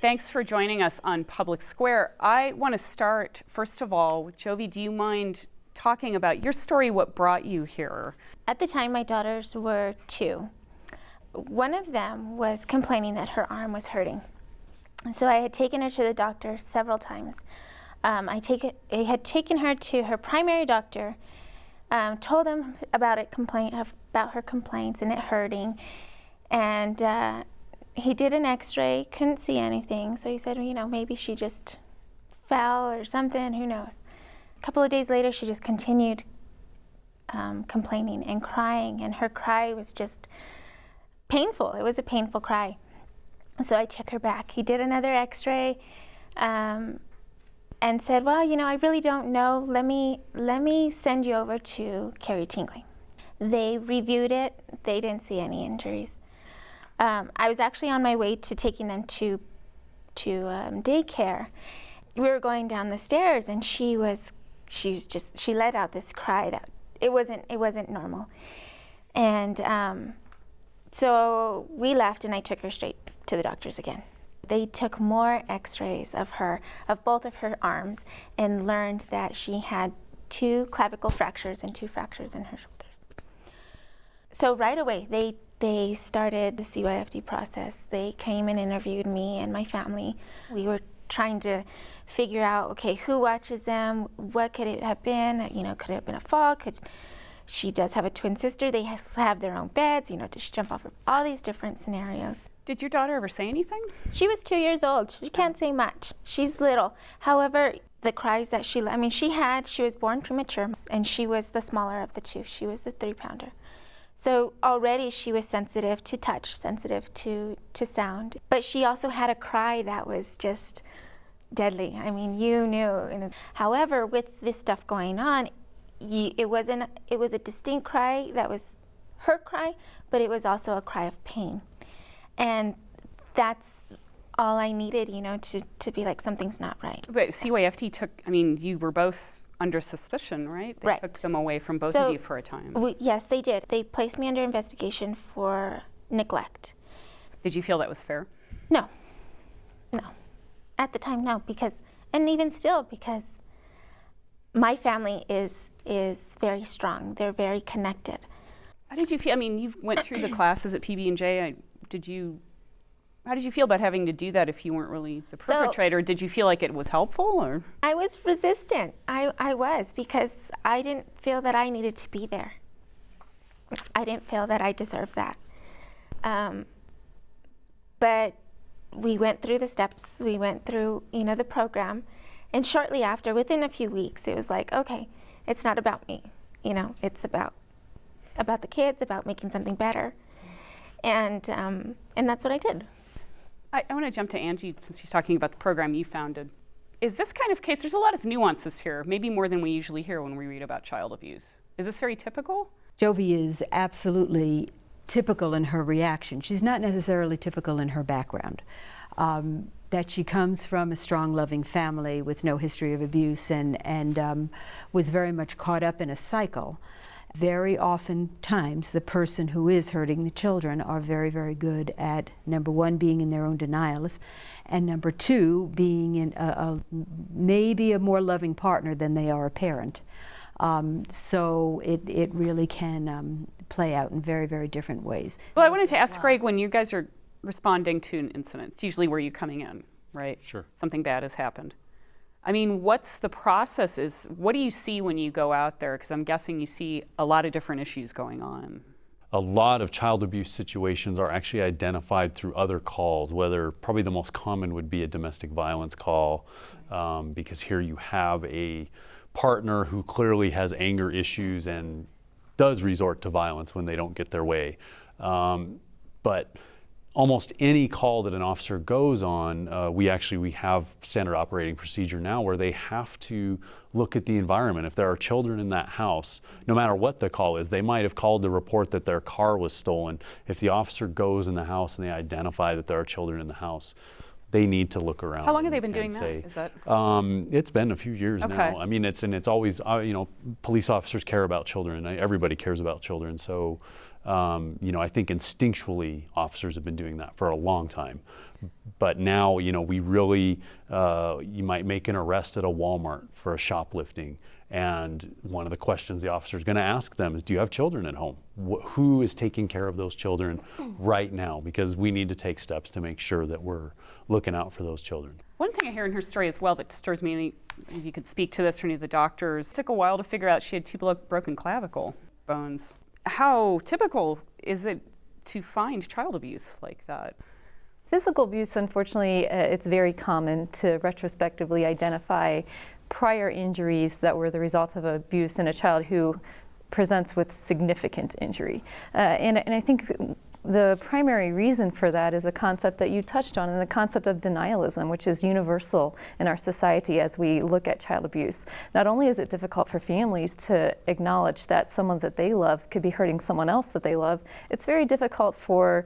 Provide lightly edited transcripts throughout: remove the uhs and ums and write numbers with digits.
Thanks for joining us on Public Square. I want to start, first of all, with Jovi. Do you mind talking about your story, what brought you here? At the time, my daughters were 2. One of them was complaining that her arm was hurting. So I had taken her to the doctor several times. I had taken her to her primary doctor, told him about her complaints and it hurting, and he did an x-ray, couldn't see anything, so he said, well, you know, maybe she just fell or something, who knows. A couple of days later, she just continued complaining and crying, and her cry was just painful. It was a painful cry. So I took her back. He did another x-ray and said, well, you know, I really don't know. Let me send you over to Carrie Tingley. They reviewed it. They didn't see any injuries. I was actually on my way to taking them to daycare. We were going down the stairs, and she let out this cry that it wasn't normal. And so we left, and I took her straight to the doctors again. They took more x-rays of both of her arms, and learned that she had 2 clavicle fractures and 2 fractures in her shoulders. So right away, they started the CYFD process. They came and interviewed me and my family. We were trying to figure out, okay, who watches them? What could it have been? You know, could it have been a fall? She does have a twin sister. They have their own beds. You know, does she jump off of all these different scenarios? Did your daughter ever say anything? She was 2 years old. She can't say much. She's little. However, the cries that she was born premature, and she was the smaller of the 2. She was a 3-pounder. So already she was sensitive to touch, sensitive to sound. But she also had a cry that was just deadly. I mean, you knew. However, with this stuff going on, it was a distinct cry that was her cry, but it was also a cry of pain. And that's all I needed, you know, to be like, something's not right. But CYFD you were both under suspicion, right? They took them away from both of you for a time. Yes, they did. They placed me under investigation for neglect. Did you feel that was fair? No. At the time, no, and even still, because my family is very strong. They're very connected. How did you feel? I mean, you went through the classes at PB&J. How did you feel about having to do that if you weren't really the perpetrator? Did you feel like it was helpful, or? I was resistant. I was, because I didn't feel that I needed to be there. I didn't feel that I deserved that. But we went through the steps. We went through, you know, the program. And shortly after, within a few weeks, it was like, okay, it's not about me. You know, it's about the kids, about making something better. And that's what I did. I want to jump to Angie, since she's talking about the program you founded. Is this kind of case, there's a lot of nuances here, maybe more than we usually hear when we read about child abuse. Is this very typical? Jovi is absolutely typical in her reaction. She's not necessarily typical in her background. That she comes from a strong, loving family with no history of abuse, and was very much caught up in a cycle. Very often times, the person who is hurting the children are very, very good at, number 1, being in their own denials, and number 2, being in maybe a more loving partner than they are a parent. So it really can play out in very, very different ways. Well, I wanted to ask Greg, when you guys are responding to an incident, it's usually where you're coming in, right? Sure. Something bad has happened. I mean, what's the process? What do you see when you go out there? Because I'm guessing you see a lot of different issues going on. A lot of child abuse situations are actually identified through other calls, whether probably the most common would be a domestic violence call, because here you have a partner who clearly has anger issues and does resort to violence when they don't get their way. But almost any call that an officer goes on, we have standard operating procedure now where they have to look at the environment. If there are children in that house, no matter what the call is, they might have called to report that their car was stolen. If the officer goes in the house and they identify that there are children in the house, they need to look around. How long have they and- been doing and that? say, Is that it's been a few years Okay. now. I mean, it's always, police officers care about children. Everybody cares about children. So, I think instinctually officers have been doing that for a long time. But now, we really, you might make an arrest at a Walmart for a shoplifting. And one of the questions the officer is going to ask them is, do you have children at home? Who is taking care of those children right now? Because we need to take steps to make sure that we're looking out for those children. one thing I hear in her story as well that disturbs me? If you could speak to this or any of the doctors, it took a while to figure out she had 2 broken clavicle bones. How typical is it to find child abuse like that? Physical abuse, unfortunately, it's very common to retrospectively identify prior injuries that were the result of abuse in a child who presents with significant injury. And I think the primary reason for that is a concept that you touched on, and the concept of denialism, which is universal in our society as we look at child abuse. Not only is it difficult for families to acknowledge that someone that they love could be hurting someone else that they love, it's very difficult for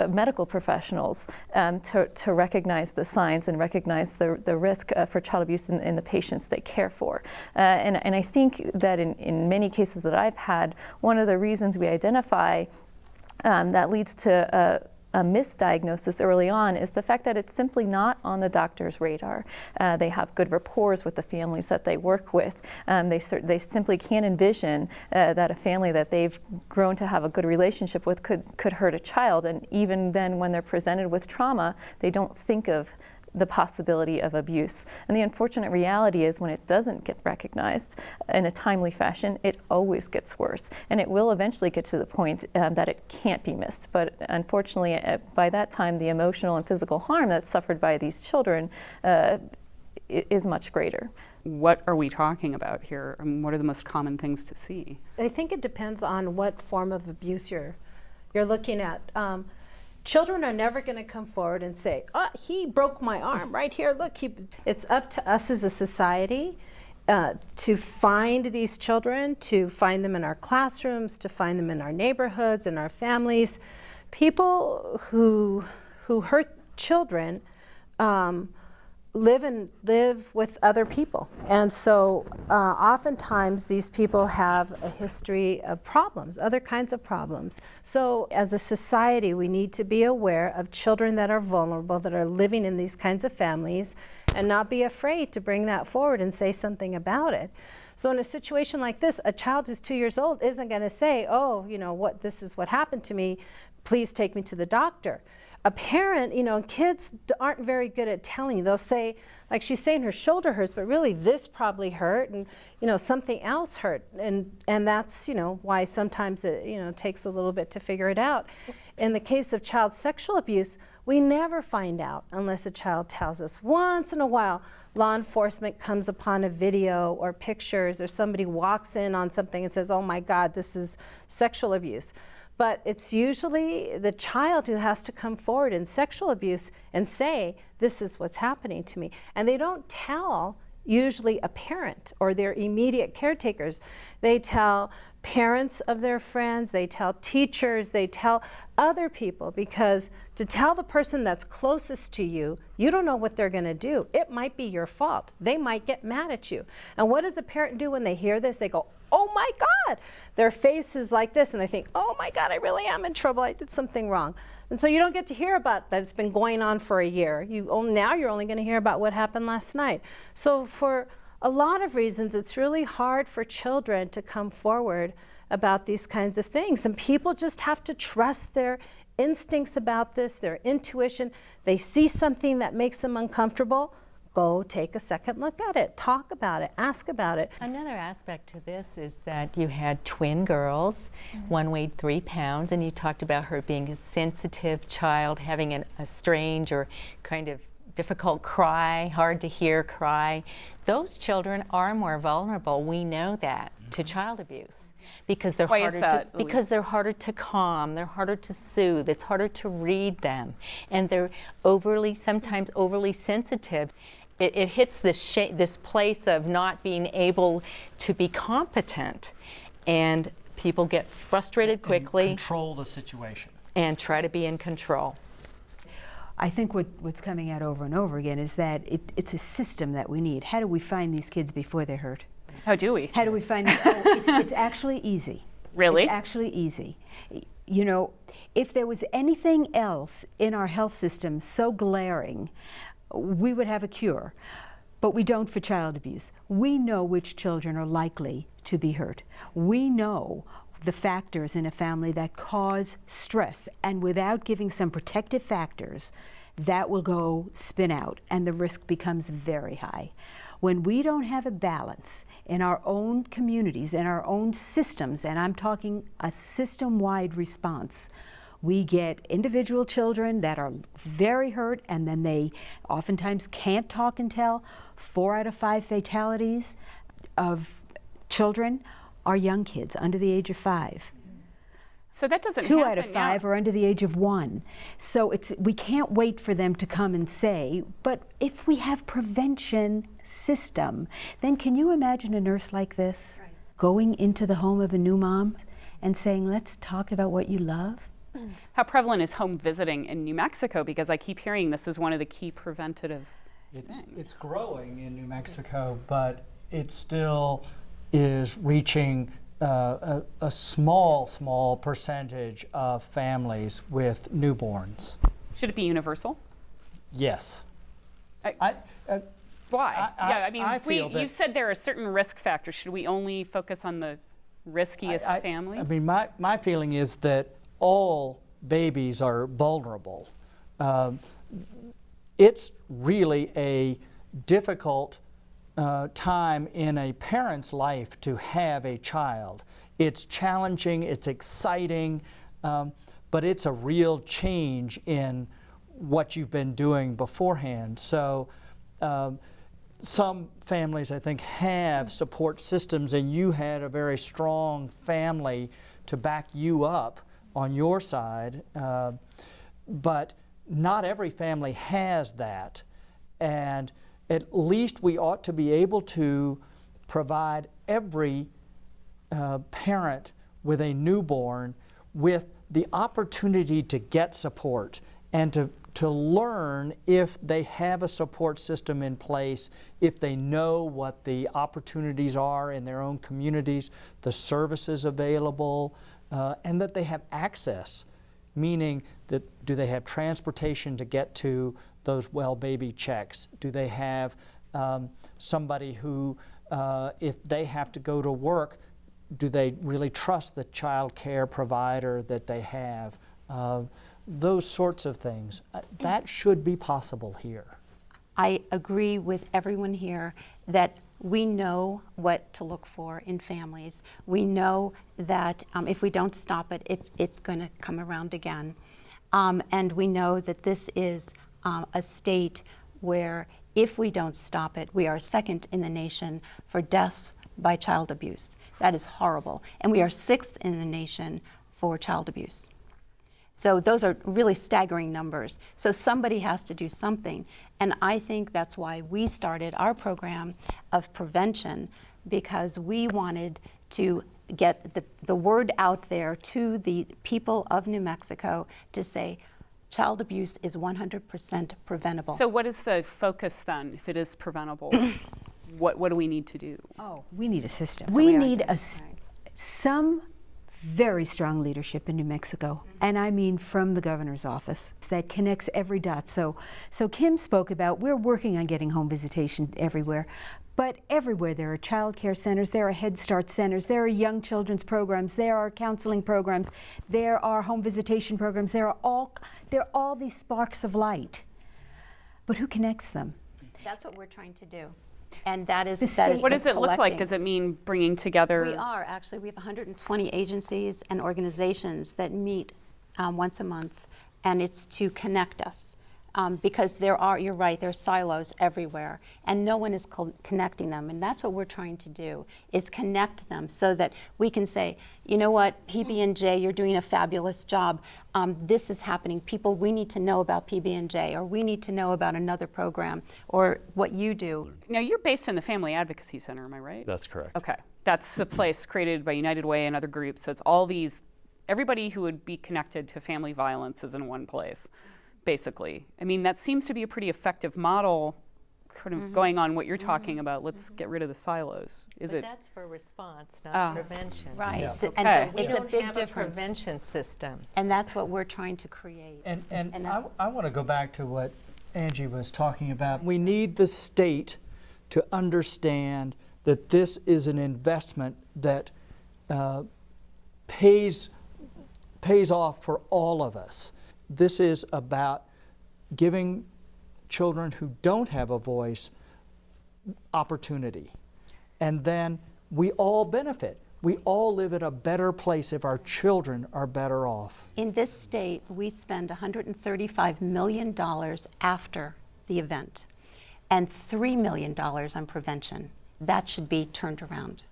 medical professionals to recognize the signs and recognize the risk for child abuse in the patients they care for. And I think that in many cases that I've had, one of the reasons we identify that leads to a misdiagnosis early on is the fact that it's simply not on the doctor's radar. They have good rapport with the families that they work with. They simply can't envision that a family that they've grown to have a good relationship with could hurt a child. And even then, when they're presented with trauma, they don't think of the possibility of abuse. And the unfortunate reality is when it doesn't get recognized in a timely fashion, it always gets worse. And it will eventually get to the point that it can't be missed. But unfortunately, by that time, the emotional and physical harm that's suffered by these children is much greater. What are we talking about here? I mean, what are the most common things to see? I think it depends on what form of abuse you're looking at. Children are never going to come forward and say, "Oh, he broke my arm right here. Look, it's up to us as a society to find these children, to find them in our classrooms, to find them in our neighborhoods, in our families. People who hurt children live with other people, and so oftentimes these people have a history of problems, other kinds of problems. So as a society, we need to be aware of children that are vulnerable, that are living in these kinds of families, and not be afraid to bring that forward and say something about it. So in a situation like this, a child who's 2 years old isn't going to say, "Oh, this is what happened to me, please take me to the doctor." A parent, kids aren't very good at telling you. They'll say, like she's saying her shoulder hurts, but really this probably hurt, and something else hurt, and that's why sometimes it takes a little bit to figure it out. In the case of child sexual abuse, we never find out unless a child tells us. Once in a while, law enforcement comes upon a video or pictures, or somebody walks in on something and says, "Oh my God, this is sexual abuse." But it's usually the child who has to come forward in sexual abuse and say, "This is what's happening to me." And they don't tell usually a parent or their immediate caretakers. They tell parents of their friends, they tell teachers, they tell other people, because to tell the person that's closest to you, you don't know what they're going to do. It might be your fault. They might get mad at you. And what does a parent do when they hear this? They go, "Oh my God!" Their face is like this, and they think, "Oh my God, I really am in trouble. I did something wrong." And so you don't get to hear about that. It's been going on for a year. Now you're only going to hear about what happened last night. So for a lot of reasons, it's really hard for children to come forward about these kinds of things. And people just have to trust their instincts about this, their intuition. They see something that makes them uncomfortable, go take a second look at it, talk about it, ask about it. Another aspect to this is that you had twin girls. One weighed 3 pounds, and you talked about her being a sensitive child, having a strange or kind of difficult cry, hard to hear cry. Those children are more vulnerable, we know that, to child abuse. Because they're Why is that, Louise? because they're harder to calm, they're harder to soothe, it's harder to read them, and they're sometimes overly sensitive. It hits this place of not being able to be competent, and people get frustrated quickly and control the situation and try to be in control. I think what's coming out over and over again is that it's a system that we need. How do we find these kids before they're hurt? How do we? How do we find them? It's actually easy. Really? It's actually easy. You know, if there was anything else in our health system so glaring, we would have a cure. But we don't for child abuse. We know which children are likely to be hurt. We know the factors in a family that cause stress, and without giving some protective factors, that will go spin out, and the risk becomes very high. When we don't have a balance in our own communities, in our own systems, and I'm talking a system-wide response, we get individual children that are very hurt, and then they oftentimes can't talk and tell. 4 out of 5 fatalities of children are young kids under the age of 5. So that doesn't 2 happen out of 5 are under the age of 1. So we can't wait for them to come and say, but if we have prevention system, then can you imagine a nurse like this going into the home of a new mom and saying, let's talk about what you love? How prevalent is home visiting in New Mexico? Because I keep hearing this is one of the key preventative things. It's growing in New Mexico, but it still is reaching a small percentage of families with newborns. Should it be universal? Yes. Why? I mean, I if feel that you said there are certain risk factors. Should we only focus on the riskiest families? I mean, my feeling is that all babies are vulnerable. It's really a difficult time in a parent's life to have a child. It's challenging, it's exciting, but it's a real change in what you've been doing beforehand. So some families, I think, have support systems, and you had a very strong family to back you up on your side, but not every family has that. And at least we ought to be able to provide every parent with a newborn with the opportunity to get support and to learn if they have a support system in place, if they know what the opportunities are in their own communities, the services available, and that they have access, meaning that do they have transportation to get to those well baby checks? Do they have somebody who, if they have to go to work, do they really trust the child care provider that they have? Those sorts of things. That should be possible here. I agree with everyone here that we know what to look for in families. We know that if we don't stop it, it's going to come around again. And we know that this is a state where if we don't stop it, we are second in the nation for deaths by child abuse. That is horrible. And we are 6th in the nation for child abuse. So those are really staggering numbers. So somebody has to do something. And I think that's why we started our program of prevention, because we wanted to get the word out there to the people of New Mexico to say, child abuse is 100% preventable. So what is the focus then, if it is preventable? What do we need to do? Oh, we need a system. So we we are need doing- some very strong leadership in New Mexico, and I mean from the governor's office, that connects every dot. So Kim spoke about, we're working on getting home visitation everywhere, but everywhere there are child care centers, there are Head Start centers, there are young children's programs, there are counseling programs, there are home visitation programs, there are all these sparks of light. But who connects them? That's what we're trying to do. And that is What does the it look like? collecting. Does it mean bringing together? We are, actually. We have 120 agencies and organizations that meet once a month, and it's to connect us. Because you're right, there are silos everywhere, and no one is connecting them. And that's what we're trying to do, is connect them so that we can say, you know what, PB&J, you're doing a fabulous job. This is happening. People, we need to know about PB&J, or we need to know about another program, or what you do. Now, you're based in the Family Advocacy Center, am I right? That's correct. Okay. That's a place created by United Way and other groups. So it's all these, everybody who would be connected to family violence is in one place. basically. I mean, that seems to be a pretty effective model, kind of going on what you're talking about. Let's get rid of the silos. Is But it? that's for response, not Oh. prevention. Right. Yeah. And Okay. so We it's a don't big have difference. a prevention system. And that's what we're trying to create. And I that's- want to go back to what Angie was talking about. We need the state to understand that this is an investment that pays off for all of us. This is about giving children who don't have a voice opportunity. And then we all benefit. We all live in a better place if our children are better off. In this state, we spend $135 million after the event and $3 million on prevention. That should be turned around.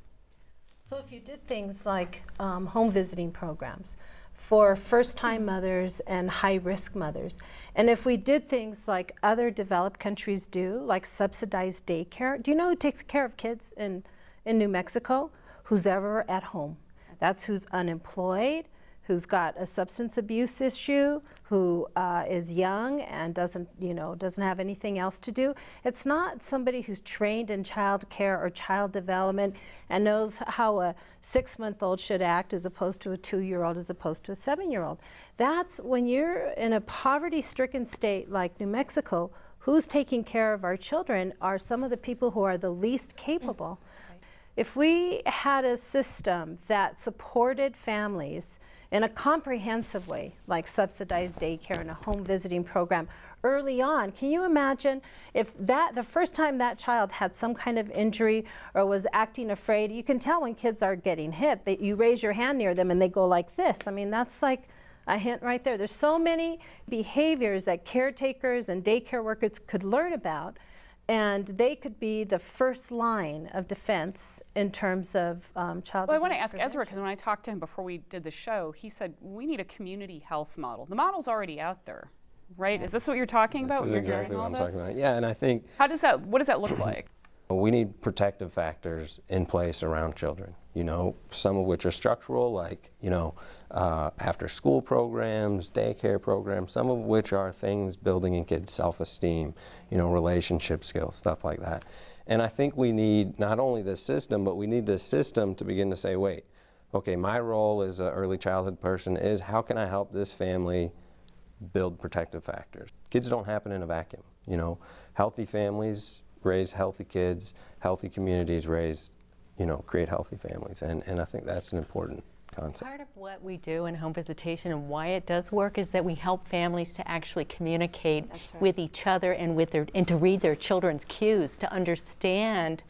So if you did things like home visiting programs for first-time mothers and high-risk mothers, and if we did things like other developed countries do, like subsidized daycare, do you know who takes care of kids in New Mexico? Who's ever at home. That's who's unemployed, who's got a substance abuse issue, who is young and doesn't have anything else to do. It's not somebody who's trained in child care or child development and knows how a 6-month-old should act as opposed to a 2-year-old, as opposed to a 7-year-old. That's when you're in a poverty-stricken state like New Mexico, who's taking care of our children are some of the people who are the least capable. If we had a system that supported families in a comprehensive way, like subsidized daycare and a home visiting program early on, can you imagine if the first time that child had some kind of injury or was acting afraid, you can tell when kids are getting hit, that you raise your hand near them and they go like this. I mean, that's like a hint right there. There's so many behaviors that caretakers and daycare workers could learn about, and they could be the first line of defense in terms of child Well, I want to abuse ask Ezra, prevention. because when I talked to him before we did the show, he said we need a community health model. The model's already out there, right? Is this what you're talking about? This is when you're exactly hearing what all I'm talking this? about. Yeah, and I think What does that look like? we need protective factors in place around children, some of which are structural, like, after school programs, daycare programs, some of which are things building in kids' self-esteem, relationship skills, stuff like that. And I think we need not only this system, but we need this system to begin to say, wait, okay, my role as an early childhood person is how can I help this family build protective factors? Kids don't happen in a vacuum, Healthy families raise healthy kids, healthy communities create healthy families. And I think that's an important concept. Part of what we do in home visitation and why it does work is that we help families to actually communicate with each other and and to read their children's cues, to understand.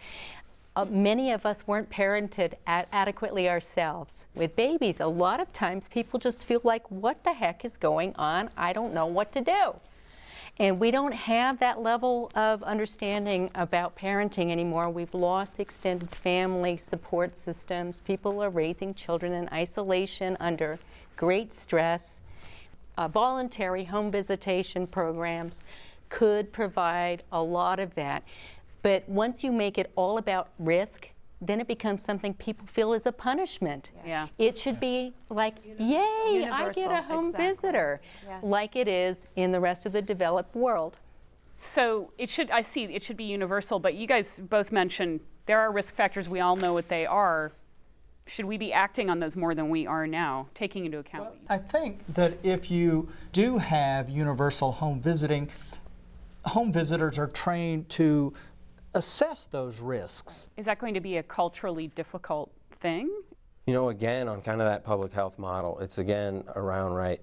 Many of us weren't parented adequately ourselves. With babies, a lot of times people just feel like, what the heck is going on? I don't know what to do. And we don't have that level of understanding about parenting anymore. We've lost extended family support systems. People are raising children in isolation under great stress. Voluntary home visitation programs could provide a lot of that. But once you make it all about risk, then it becomes something people feel is a punishment. Yeah. It should be like, yay, I get a home visitor, like it is in the rest of the developed world. So it should be universal, but you guys both mentioned there are risk factors. We all know what they are. Should we be acting on those more than we are now, taking into account? I think that if you do have universal home visiting, home visitors are trained to assess those risks. Is that going to be a culturally difficult thing? Again, on kind of that public health model, it's again around, right,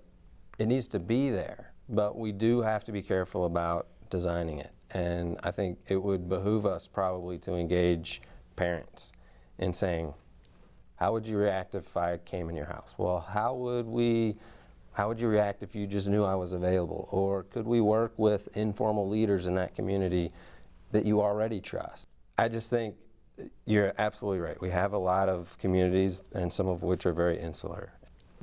it needs to be there, but we do have to be careful about designing it. And I think it would behoove us probably to engage parents in saying, how would you react if I came in your house? Well, how would you react if you just knew I was available? Or could we work with informal leaders in that community that you already trust? I just think you're absolutely right. We have a lot of communities, and some of which are very insular.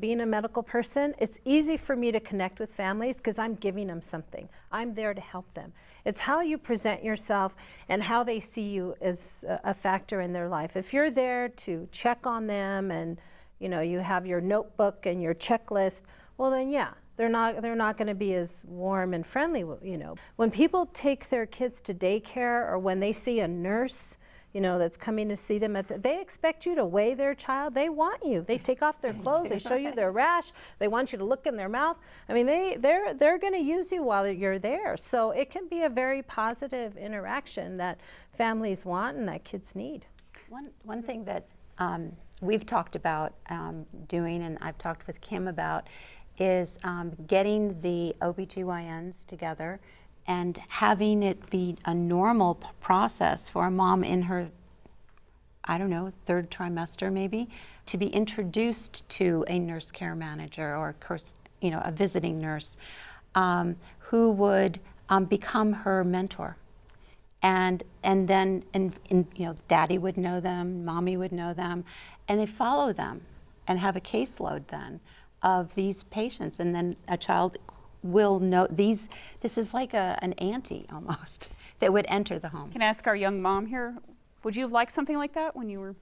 Being a medical person, it's easy for me to connect with families because I'm giving them something. I'm there to help them. It's how you present yourself and how they see you as a factor in their life. If you're there to check on them and you have your notebook and your checklist, well then yeah, they're not going to be as warm and friendly, you know. When people take their kids to daycare, or when they see a nurse, you know, that's coming to see them, they expect you to weigh their child. They want you. They take off their clothes. They show you their rash. They want you to look in their mouth. I mean, they're going to use you while you're there. So it can be a very positive interaction that families want and that kids need. One thing that we've talked about doing, and I've talked with Kim about, is getting the OBGYNs together and having it be a normal process for a mom in her, I don't know, 3rd trimester maybe, to be introduced to a nurse care manager or, of course, you know, a visiting nurse who would become her mentor. And then you know, daddy would know them, mommy would know them, and they follow them and have a caseload then of these patients, and then a child will know these. This is like an auntie almost that would enter the home. Can I ask our young mom here, would you have liked something like that when you were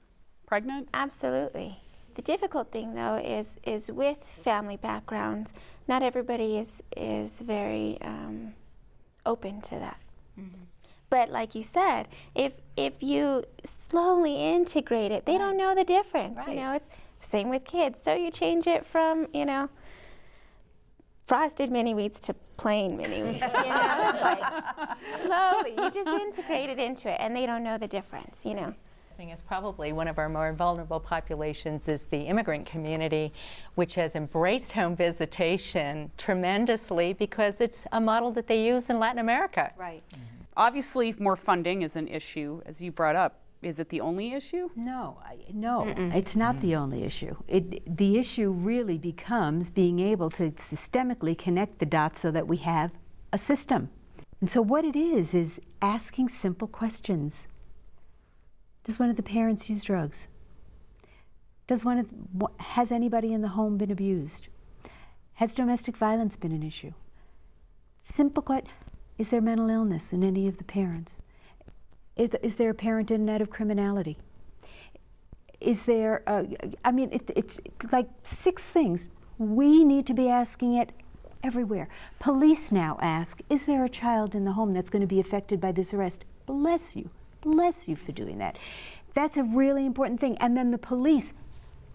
pregnant? Absolutely. The difficult thing, though, is with family backgrounds, not everybody is very open to that. Mm-hmm. But like you said, if you slowly integrate it, they don't know the difference. Right. You know, it's same with kids. So you change it from, you know, frosted mini wheats to plain mini wheats. You know, it's like slowly you just integrate it into it, and they don't know the difference. You know. Is probably one of our more vulnerable populations is the immigrant community, which has embraced home visitation tremendously because it's a model that they use in Latin America. Right. Mm-hmm. Obviously, more funding is an issue, as you brought up. Is it the only issue? No, it's not the only issue. The issue really becomes being able to systemically connect the dots so that we have a system. And so what it is asking simple questions. Does one of the parents use drugs? Has anybody in the home been abused? Has domestic violence been an issue? Simple question. Is there mental illness in any of the parents? Is there a parent in and out of criminality? Is there, I mean, it's like 6 things. We need to be asking it everywhere. Police now ask, is there a child in the home that's going to be affected by this arrest? Bless you for doing that. That's a really important thing. And then the police,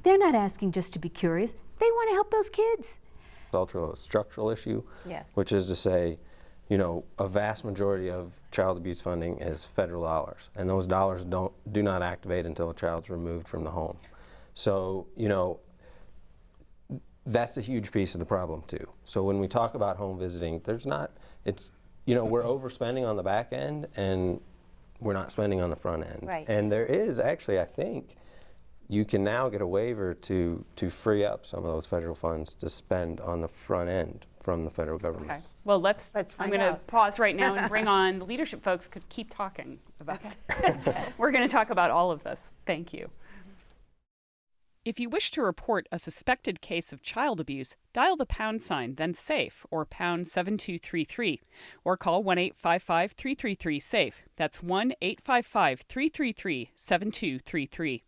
they're not asking just to be curious. They want to help those kids. It's also a structural issue, Yes. which is to say, you know, a vast majority of child abuse funding is federal dollars, and those dollars do not activate until a child's removed from the home. So, you know, that's a huge piece of the problem too. So when we talk about home visiting, you know, we're overspending on the back end and we're not spending on the front end. Right. And there is actually, I think, you can now get a waiver to free up some of those federal funds to spend on the front end from the federal government. Okay. Well, let's I'm find going to out. pause right now and bring on the leadership folks. Could keep talking about this. We're going to talk about all of this. Thank you. If you wish to report a suspected case of child abuse, dial the #, then SAFE, or #7233, or call 1-855-333-SAFE. That's 1-855-333-7233.